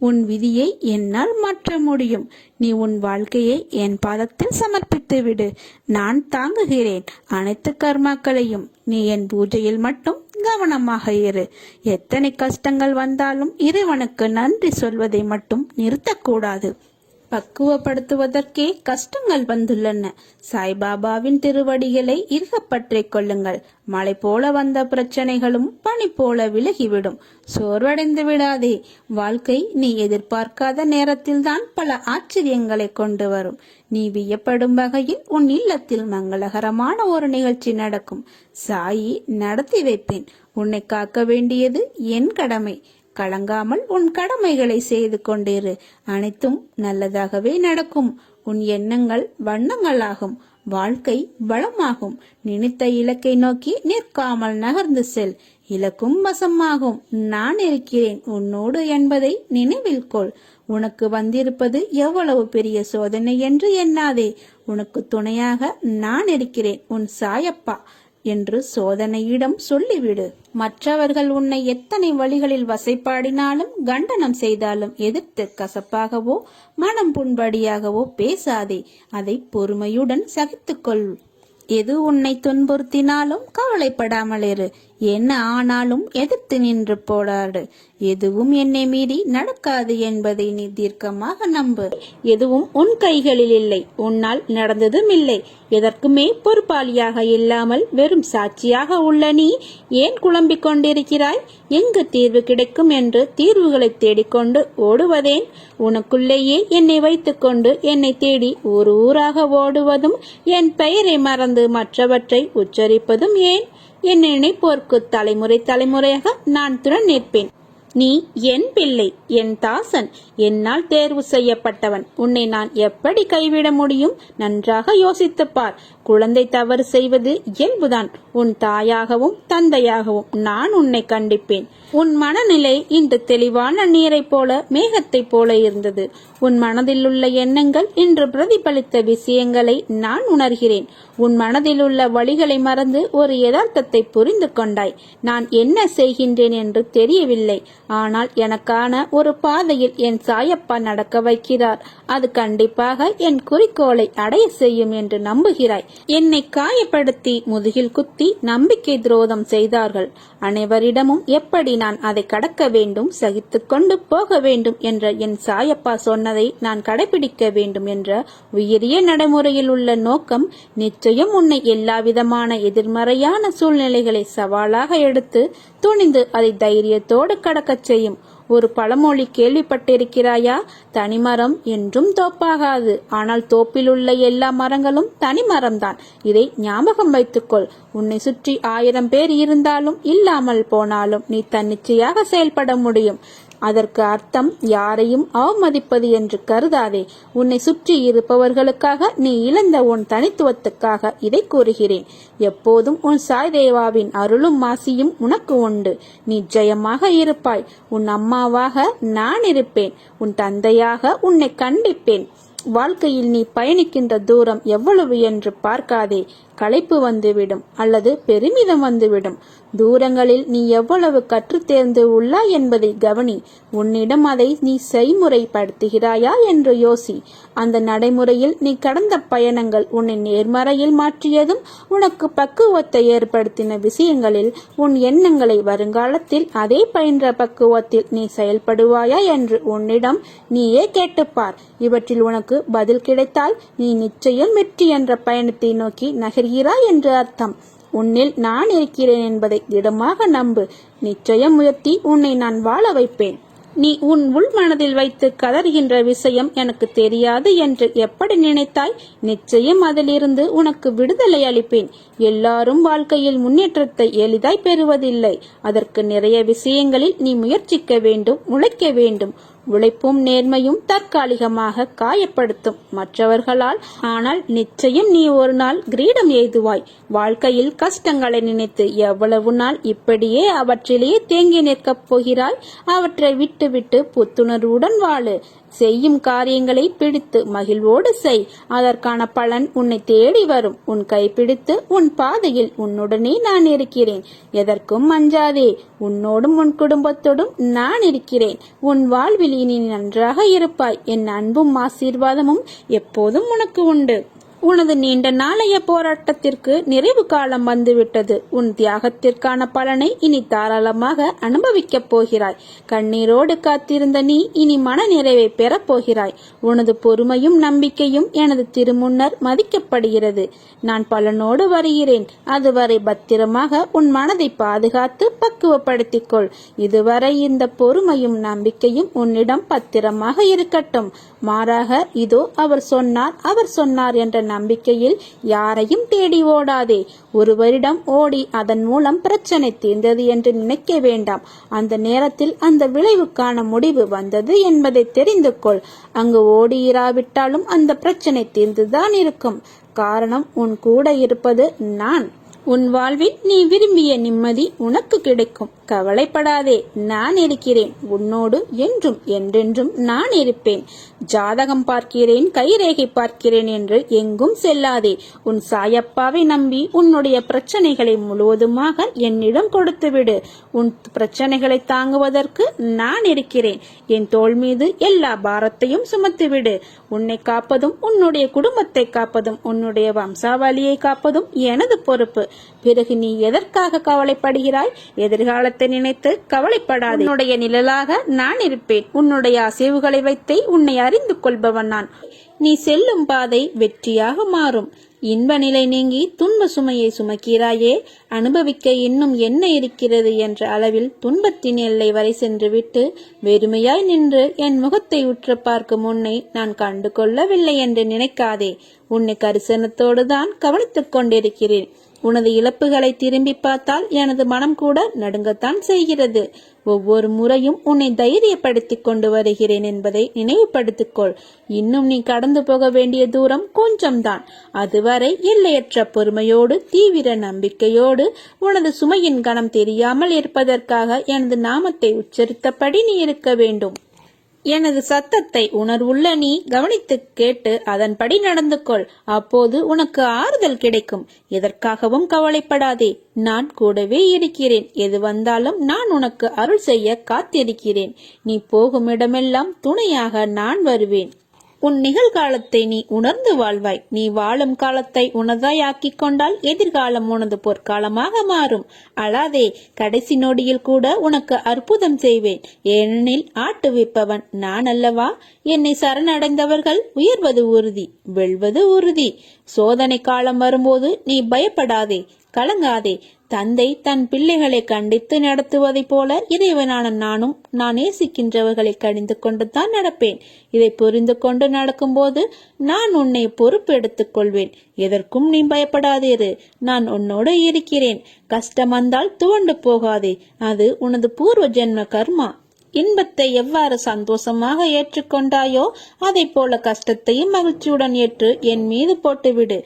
உன் விதியை என்னால் மாற்ற முடியும். நீ உன் வாழ்க்கையை என் பாதத்தில் சமர்ப்பித்து விடு. நான் தாங்குகிறேன் அனைத்து கர்மாக்களையும். நீ என் பூஜையில் மட்டும் கவனமாக இரு. எத்தனை கஷ்டங்கள் வந்தாலும் இறைவனுக்கு நன்றி சொல்வதை மட்டும் நிறுத்தக்கூடாது. பக்குவப்படுத்துவதற்கே கஷ்டங்கள் வந்துள்ளன. சாய்பாபாவின் திருவடிகளை இறுகப்பற்றிக் கொள்ளுங்கள். மழை போல வந்த பிரச்சனைகளும் பனி போல விலகிவிடும். சோர்வடைந்து விடாதே. வாழ்க்கை நீ எதிர்பார்க்காத நேரத்தில்தான் பல ஆச்சரியங்களை கொண்டு வரும். நீ வியப்படும் வகையில் உன் இல்லத்தில் மங்களகரமான ஒரு நிகழ்ச்சி நடக்கும். சாயி நடத்தி வைப்பேன். உன்னை காக்க வேண்டியது என் கடமை. கலங்காமல் உன் கடமைகளை செய்து கொண்டிரு. அனைத்தும் நல்லதாகவே நடக்கும். உன் எண்ணங்கள் வண்ணங்களாகும். வாழ்க்கை வளமாகும். நினைத்த இலக்கை நோக்கி நிற்காமல் நகர்ந்து செல். இலக்கும் வசமாகும். நான் இருக்கிறேன் உன்னோடு என்பதை நினைவில் கொள். உனக்கு வந்திருப்பது எவ்வளவு பெரிய சோதனை என்று எண்ணாதே. உனக்கு துணையாக நான் இருக்கிறேன், உன் சாயப்பா என்று சோதனையிடம் சொல்லிவிடு. மற்றவர்கள் உன்னை எத்தனை வழிகளில் வசைப்பாடினாலும் கண்டனம் செய்தாலும் எதிர்த்து கசப்பாகவோ மனம் புண்படியாகவோ பேசாதே. அதை பொறுமையுடன் சகித்துக்கொள். எது உன்னை துன்புறுத்தினாலும் கவலைப்படாமல் இரு. என்ன ஆனாலும் எதிர்த்து நின்று போராடு. எதுவும் என்னை மீறி நடக்காது என்பதை நீ தீர்க்கமாக நம்பு. எதுவும் உன் கைகளில் இல்லை, உன்னால் நடந்ததும் இல்லை. எதற்குமே பொறுப்பாளியாக இல்லாமல் வெறும் சாட்சியாக உள்ள நீ ஏன் குழம்பிக் கொண்டிருக்கிறாய்? எங்கு தீர்வு கிடைக்கும் என்று தீர்வுகளை தேடிக்கொண்டு ஓடுவதேன்? உனக்குள்ளேயே என்னை வைத்துக்கொண்டு என்னை தேடி ஊர் ஊராக ஓடுவதும், என் பெயரை மறந்து மற்றவற்றை உச்சரிப்பதும் ஏன்? என் நினைப்போர்க்கு தலைமுறை தலைமுறையாக நான் துணை நிற்பேன். நீ என் பிள்ளை, என் தாசன், என்னால் தேர்வு செய்யப்பட்டவன். உன்னை நான் எப்படி கைவிட முடியும்? நன்றாக யோசித்துப் பார். குழந்தை தவறு செய்வது இயல்புதான். உன் தாயாகவும் தந்தையாகவும் நான் உன்னை கண்டிப்பேன். உன் மனநிலை இன்று தெளிவான நீரை போல மேகத்தை போல இருந்தது. உன் மனதில் உள்ள எண்ணங்கள் இன்று பிரதிபலித்த விஷயங்களை நான் உணர்கிறேன். உன் மனதில் உள்ள வழிகளை மறந்து ஒரு யதார்த்தத்தை புரிந்து கொண்டாய். நான் என்ன செய்கின்றேன் என்று தெரியவில்லை. ஆனால் எனக்கான ஒரு பாதையில் என் சாயப்பா நடக்க வைக்கிறார். அது கண்டிப்பாக என் குறிக்கோளை அடைய செய்யும் என்று நம்புகிறாய். என்னை காயப்படுத்தி முதுகில் குத்தி நம்பிக்கை துரோகம் செய்தார்கள். அனைவரிடமும் எப்படி நான் அதை கடக்க வேண்டும், சகித்துக் கொண்டு போக வேண்டும் என்ற என் சாயப்பா சொன்னதை நான் கடைபிடிக்க வேண்டும் என்ற உயரிய நடைமுறையில் உள்ள நோக்கம் நிச்சயம் உன்னை எல்லாவிதமான எதிர்மறையான சூழ்நிலைகளை சவாலாக எடுத்து துணிந்து அதை தைரியத்தோடு கடக்கச் செய்யும். ஒரு பழமொழி கேள்விப்பட்டிருக்கிறாயா? தனிமரம் என்றும் தோப்பாகாது, ஆனால் தோப்பில் உள்ள எல்லா மரங்களும் தனிமரம்தான். இதை ஞாபகம் வைத்துக்கொள். உன்னை சுற்றி 1000 பேர் இருந்தாலும் இல்லாமல் போனாலும் நீ தன்னிச்சையாக செயல்பட முடியும். அதற்கு அர்த்தம் யாரையும் அவமதிப்பது என்று கருதாதே. உன்னை சுற்றி இருப்பவர்களுக்காக நீ இழந்த உன் தனித்துவத்துக்காக இதை கூறுகிறேன். எப்போதும் உன் சாய்தேவாவின் அருளும் மாசியும் உனக்கு உண்டு. நீ ஜெயமாக இருப்பாய். உன் அம்மாவாக நான் இருப்பேன். உன் தந்தையாக உன்னை கண்டிப்பேன். வாழ்க்கையில் நீ பயணிக்கின்ற தூரம் எவ்வளவு என்று பார்க்காதே. களைப்பு வந்துவிடும் அல்லது பெருமிதம் வந்துவிடும். தூரங்களில் நீ எவ்வளவு கற்று தேர்ந்து உள்ளாய் என்பதை கவனி. உன்னிடம் அதை நீ செய்முறைப்படுத்துகிறாயா என்று யோசி. அந்த நடைமுறையில் நீ கடந்த பயணங்கள் உன்னை நேர்மறையில் மாற்றியதும், உனக்கு பக்குவத்தை ஏற்படுத்தின விஷயங்களில் உன் எண்ணங்களை வருங்காலத்தில் அதே பயின்ற பக்குவத்தில் நீ செயல்படுவாயா என்று உன்னிடம் நீயே கேட்டுப்பார். இவற்றில் உனக்கு பதில் கிடைத்தால் நீ நிச்சயம் வெற்றி என்ற பயணத்தை நோக்கி நகர்கிறாய் என்று அர்த்தம். உன்னில் நான் இருக்கிறேன் என்பதை திடமாக நம்பு. நிச்சயம் உயர்த்தி உன்னை நான் வாழ வைப்பேன். நீ உன் உள் மனதில் வைத்து கதறுகின்ற விஷயம் எனக்கு தெரியாது என்று எப்படி நினைத்தாய்? நிச்சயம் அதிலிருந்து உனக்கு விடுதலை அளிப்பேன். எல்லாரும் வாழ்க்கையில் முன்னேற்றத்தை எளிதாய் பெறுவதில்லை. அதற்கு நிறைய விஷயங்களில் நீ முயற்சிக்க வேண்டும், உழைக்க வேண்டும். உழைப்பும் நேர்மையும் தற்காலிகமாக காயப்படுத்தும் மற்றவர்களால். ஆனால் நிச்சயம் நீ ஒரு நாள் கிரீடம் எய்துவாய். வாழ்க்கையில் கஷ்டங்களை நினைத்து எவ்வளவு நாள் இப்படியே அவற்றிலேயே தேங்கி நிற்கப் போகிறாய்? அவற்றை விட்டு விட்டு புத்துணர்வுடன் வாழு. செய்யும் காரியங்களை பிடித்து மகிழ்வோடு செய். அதற்கான பலன் உன்னை தேடி வரும். உன் கைப்பிடித்து உன் பாதையில் உன்னுடனே நான் இருக்கிறேன். எதற்கும் அஞ்சாதே. உன்னோடும் உன் குடும்பத்தோடும் நான் இருக்கிறேன். உன் வாழ்வில் இனி நன்றாக இருப்பாய். என் அன்பும் ஆசீர்வாதமும் எப்போதும் உனக்கு உண்டு. உனது நீண்ட நாளைய போராட்டத்திற்கு நிறைவு காலம் வந்துவிட்டது. உன் தியாகத்திற்கான பலனை இனி தாராளமாக அனுபவிக்கப் போகிறாய். கண்ணீரோடு காத்திருந்த நீ இனி மன நிறைவை பெறப் போகிறாய். உனது பொறுமையும் நம்பிக்கையும் எனது திருமுன்னர் மதிக்கப்படுகிறது. நான் பலனோடு வருகிறேன். அதுவரை பத்திரமாக உன் மனதை பாதுகாத்து பக்குவப்படுத்திக் கொள். இதுவரை இந்த பொறுமையும் நம்பிக்கையும் உன்னிடம் பத்திரமாக இருக்கட்டும். மாறாக இதோ அவர் சொன்னார் என்ற நம்பிக்கையில் யாரையும் தேடி ஓடாதே. ஒருவரிடம் ஓடி அதன் மூலம் பிரச்சனை தீர்ந்தது என்று நினைக்க வேண்டாம். அந்த நேரத்தில் அந்த விளைவுக்கான முடிவு வந்தது என்பதை தெரிந்து கொள். அங்கு ஓடியிராவிட்டாலும் அந்த பிரச்சனை தீர்ந்துதான் இருக்கும். காரணம், உன் கூட இருப்பது நான். உன் வாழ்வில் நீ விரும்பிய நிம்மதி உனக்கு கிடைக்கும். கவலைப்படாதே, நான் இருக்கிறேன் உன்னோடு. என்றும் என்றென்றும் நான் இருப்பேன். ஜாதகம் பார்க்கிறேன், கைரேகை பார்க்கிறேன் என்று எங்கும் செல்லாதே. உன் சாயப்பாவை நம்பி உன்னுடைய பிரச்சனைகளை முழுவதுமாக என்னிடம் கொடுத்துவிடு. உன் பிரச்சனைகளை தாங்குவதற்கு நான் இருக்கிறேன். என் தோள் மீது எல்லா பாரத்தையும் சுமத்திவிடு. உன்னை காப்பதும் உன்னுடைய குடும்பத்தை காப்பதும் உன்னுடைய வம்சாவளியை காப்பதும் எனது பொறுப்பு. பிறகு நீ எதற்காக கவலைப்படுகிறாய்? எதிர்காலத்தை நினைத்து கவலைப்படாதே. உன்னுடைய நிழலாக நான் இருப்பேன். உன்னுடைய அசைவுகளை வைத்தே உன்னை அறிந்து கொள்பவன் நான். நீ செல்லும் பாதை வெற்றியாக மாறும். இன்ப நிலை நீங்கி துன்ப சுமையை சுமக்கிறாயே, அனுபவிக்க இன்னும் என்ன இருக்கிறது என்ற அளவில் துன்பத்தின் எல்லை வரை சென்றுவிட்டு வெறுமையாய் நின்று என் முகத்தை உற்று பார்க்கும் உன்னை நான் கண்டு கொள்ளவில்லை என்று நினைக்காதே. உன்னை கரிசனத்தோடுதான் கவனித்துக் கொண்டிருக்கிறேன். உனது இழப்புகளை திரும்பி பார்த்தால் எனது மனம் கூட நடுங்கத்தான் செய்கிறது. ஒவ்வொரு முறையும் உன்னை தைரியப்படுத்திக் கொண்டு வருகிறேன் என்பதை நினைவுபடுத்திக்கொள். இன்னும் நீ கடந்து போக வேண்டிய தூரம் கொஞ்சம்தான். அதுவரை எல்லையற்ற பொறுமையோடு தீவிர நம்பிக்கையோடு உனது சுமையின் கணம் தெரியாமல் இருப்பதற்காக எனது நாமத்தை உச்சரித்தபடி நீ இருக்க வேண்டும். எனது சத்தத்தை உணர்வுள்ள நீ கவனித்து கேட்டு அதன்படி நடந்து கொள். அப்போது உனக்கு ஆறுதல் கிடைக்கும். எதற்காகவும் கவலைப்படாதே. நான் கூடவே இருக்கிறேன். எது வந்தாலும் நான் உனக்கு அருள் செய்ய காத்திருக்கிறேன். நீ போகும் இடமெல்லாம் துணையாக நான் வருவேன். உன் நிகழ்காலத்தை நீ உணர்ந்து வாழ்வாய். நீ வாழும் காலத்தை உனதாய் ஆக்கிக் கொண்டால் எதிர்காலம் உனது பொற்காலமாக மாறும். அழாதே, கடைசி நொடியில் கூட உனக்கு அற்புதம் செய்வேன். ஏனெனில் ஆட்டுவிப்பவன் நான் அல்லவா? என்னை சரணடைந்தவர்கள் உயர்வது உறுதி, வெல்வது உறுதி. சோதனை காலம் வரும்போது நீ பயப்படாதே, கலங்காதே. தந்தை தன் பிள்ளைகளை கண்டித்து நடத்துவதைப் போல இறைவனான நானும் நான் நேசிக்கின்றவர்களை கடிந்து கொண்டு தான் நடப்பேன். இதை புரிந்து கொண்டு நடக்கும்போது நான் உன்னை பொறுப்பு எடுத்துக் கொள்வேன். எதற்கும் நீ பயப்படாதேரு. நான் உன்னோடு இருக்கிறேன். கஷ்டம் வந்தால் துவண்டு போகாதே. அது உனது பூர்வ ஜென்ம கர்மா. இன்பத்தை எவ்வாறு சந்தோஷமாக ஏற்றுக்கொண்டாயோ அதை போல கஷ்டத்தையும் மகிழ்ச்சியுடன் ஏற்று என் மீது போட்டுவிடு.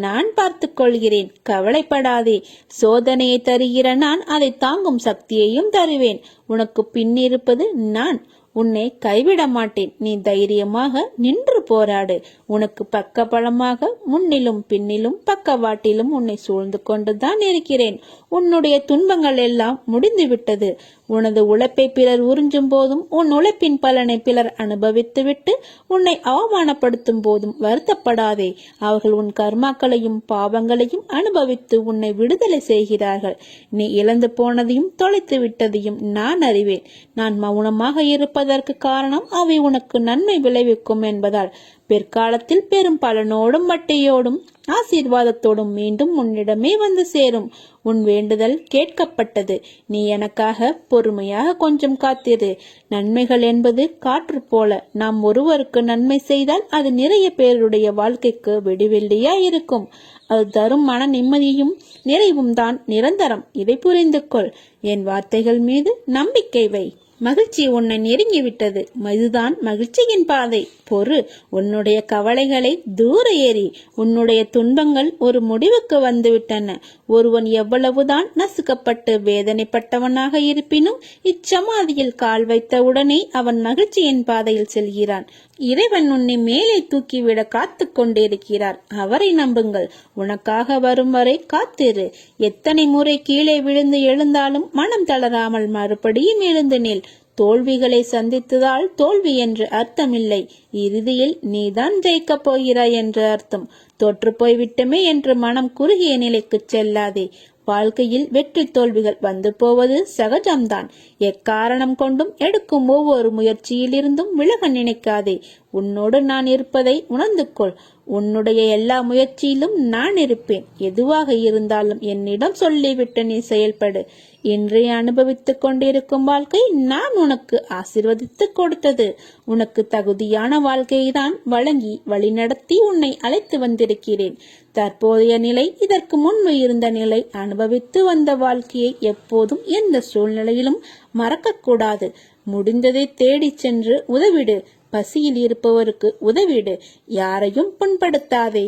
நான் பார்த்து கொள்கிறேன். கவலைப்படாதே. சோதனையை தருகிற நான் அதை தாங்கும் சக்தியையும் தருவேன். உனக்கு பின்னிருப்பது நான். உன்னை கைவிட மாட்டேன். நீ தைரியமாக நின்று போராடு. உனக்கு பக்க பலமாக முன்னிலும் பின்னிலும் பக்கவாட்டிலும் உன்னை சூழ்ந்து கொண்டுதான் இருக்கிறேன். உன்னுடைய துன்பங்கள் எல்லாம் முடிந்துவிட்டது. உனது உழைப்பை பிறர் உறிஞ்சும் போதும் உன் உழைப்பின் பலனை பிறர் அனுபவித்துவிட்டு உன்னை அவமானப்படுத்தும் போதும் வருத்தப்படாதே. அவர்கள் உன் கர்மாக்களையும் பாவங்களையும் அனுபவித்து உன்னை விடுதலை செய்கிறார்கள். நீ இழந்து போனதையும் தொலைத்து விட்டதையும் நான் அறிவேன். நான் மௌனமாக இருப்பதற்கு காரணம் அவை உனக்கு நன்மை விளைவிக்கும் என்பதால். பிற்காலத்தில் பெரும் பலனோடும் வட்டியோடும் ஆசீர்வாதத்தோடும் மீண்டும் உன்னிடமே வந்து சேரும். உன் வேண்டுதல் கேட்கப்பட்டது. நீ எனக்காக பொறுமையாக கொஞ்சம் காத்திரு. நன்மைகள் என்பது காற்று போல. நாம் ஒருவருக்கு நன்மை செய்தால் அது நிறைய பேருடைய வாழ்க்கைக்கு வெடிவெள்ளியா இருக்கும். அது தரும் மன நிம்மதியும் நிறைவும் தான் நிரந்தரம். இதை புரிந்து கொள். என் வார்த்தைகள் மீது நம்பிக்கை வை. மகிழ்ச்சி உன்னை நெருங்கிவிட்டது. இதுதான் மகிழ்ச்சியின் பாதை. பொறு. உன்னுடைய கவலைகளை தூர ஏறி. உன்னுடைய துன்பங்கள் ஒரு முடிவுக்கு வந்துவிட்டன. ஒருவன் எவ்வளவுதான் நசுக்கப்பட்டு வேதனைப்பட்டவனாக இருப்பினும் இச்சமாதியில் கால் வைத்த உடனே அவன் மகிழ்ச்சியின் பாதையில் செல்கிறான். இறைவன் உன்னை மேலே தூக்கிவிட காத்து கொண்டிருக்கிறார். அவரை நம்புங்கள். உனக்காக வரும் வரை காத்திரு. எத்தனை முறை கீழே விழுந்து எழுந்தாலும் மனம் தளராமல் மறுபடியும் எழுந்து நில். தோல்விகளை சந்தித்ததால் தோல்வி என்று அர்த்தமில்லை. இறுதியில் நீதான் ஜெயிக்கப் போகிறாய் என்று அர்த்தம். தோற்று போய்விட்டமே என்று மனம் குறுகிய நிலைக்கு செல்லாதே. வாழ்க்கையில் வெற்றி தோல்விகள் வந்து போவது சகஜம்தான். எக்காரணம் கொண்டும் எடுக்கும் ஒவ்வொரு முயற்சியிலிருந்தும் விலக நினைக்காதே. உன்னோடு நான் இருப்பதை உணர்ந்து கொள். உன்னுடைய எல்லா முயற்சியிலும் நான் இருப்பேன். எதுவாக இருந்தாலும் என்னிடம் சொல்லிவிட்டு நீ செயல்படு. இன்றைய அனுபவித்துக் கொண்டிருக்கும் வாழ்க்கை நான் உனக்கு ஆசீர்வதித்து கொடுத்தது. உனக்கு தகுதியான வாழ்க்கையைதான் வழங்கி வழிநடத்தி உன்னை அழைத்து வந்திருக்கிறேன். தற்போதைய நிலை இதற்கு முன்பு இருந்த நிலை. அனுபவித்து வந்த வாழ்க்கையை எப்போதும் எந்த சூழ்நிலையிலும் மறக்கக்கூடாது. முடிந்ததை தேடி சென்று உதவிடு. பசியில் இருப்பவருக்கு உதவிடு. யாரையும் புண்படுத்தாதே.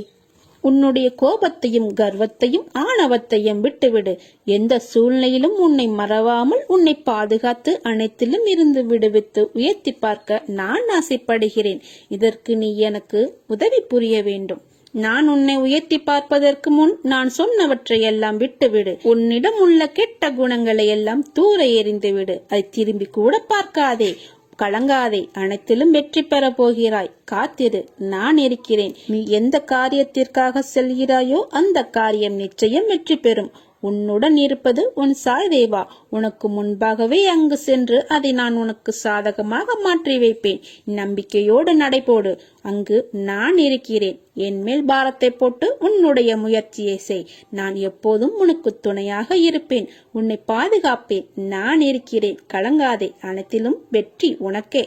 உன்னுடைய கோபத்தையும் கர்வத்தையும் ஆணவத்தையும் விட்டுவிடு. எந்த சூழ்நிலையிலும் உன்னை மறவாமல் உன்னை பாதுகாத்து அனைத்திலும் இருந்து விடுவித்து உயர்த்தி பார்க்க நான் ஆசைப்படுகிறேன். இதற்கு நீ எனக்கு உதவி புரிய வேண்டும். நான் உன்னை உயர்த்தி பார்ப்பதற்கு முன் நான் சொன்னவற்றை எல்லாம் விட்டுவிடு. உன்னிடம் உள்ள கெட்ட குணங்களை எல்லாம் தூர எறிந்துவிடு. அதை திரும்பி கூட பார்க்காதே. கலங்காதே. அனைத்திலும் வெற்றி பெற போகிறாய். காத்திரு, நான் இருக்கிறேன். நீ எந்த காரியத்திற்காக செல்கிறாயோ அந்த காரியம் நிச்சயம் வெற்றி பெறும். உன்னுடன் இருப்பது உன் சாய்தேவா. உனக்கு முன்பாகவே அங்கு சென்று அதை நான் உனக்கு சாதகமாக மாற்றி வைப்பேன். நம்பிக்கையோடு நடைபோடு. அங்கு நான் இருக்கிறேன். என் மேல் பாரத்தை போட்டு உன்னுடைய முயற்சியை செய். நான் எப்போதும் உனக்கு துணையாக இருப்பேன். உன்னை பாதுகாப்பேன். நான் இருக்கிறேன். கலங்காதே. அனைத்திலும் வெற்றி உனக்கே.